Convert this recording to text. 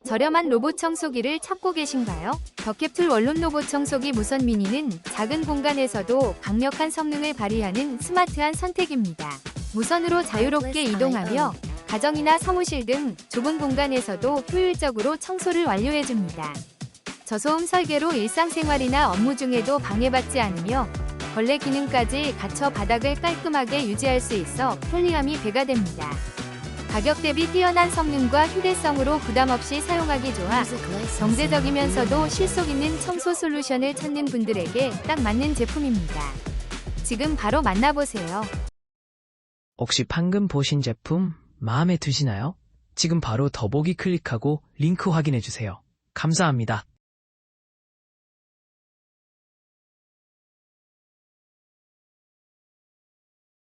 저렴한 로봇 청소기를 찾고 계신가요? 더캡틀 원룸 로봇 청소기 무선 미니는 작은 공간에서도 강력한 성능을 발휘하는 스마트한 선택입니다. 무선으로 자유롭게 이동하며 가정이나 사무실 등 좁은 공간에서도 효율적으로 청소를 완료해줍니다. 저소음 설계로 일상생활이나 업무 중에도 방해받지 않으며 걸레 기능까지 갖춰 바닥을 깔끔하게 유지할 수 있어 편리함이 배가 됩니다. 가격 대비 뛰어난 성능과 휴대성으로 부담 없이 사용하기 좋아 경제적이면서도 실속 있는 청소 솔루션을 찾는 분들에게 딱 맞는 제품입니다. 지금 바로 만나보세요. 혹시 방금 보신 제품 마음에 드시나요? 지금 바로 더보기 클릭하고 링크 확인해주세요. 감사합니다.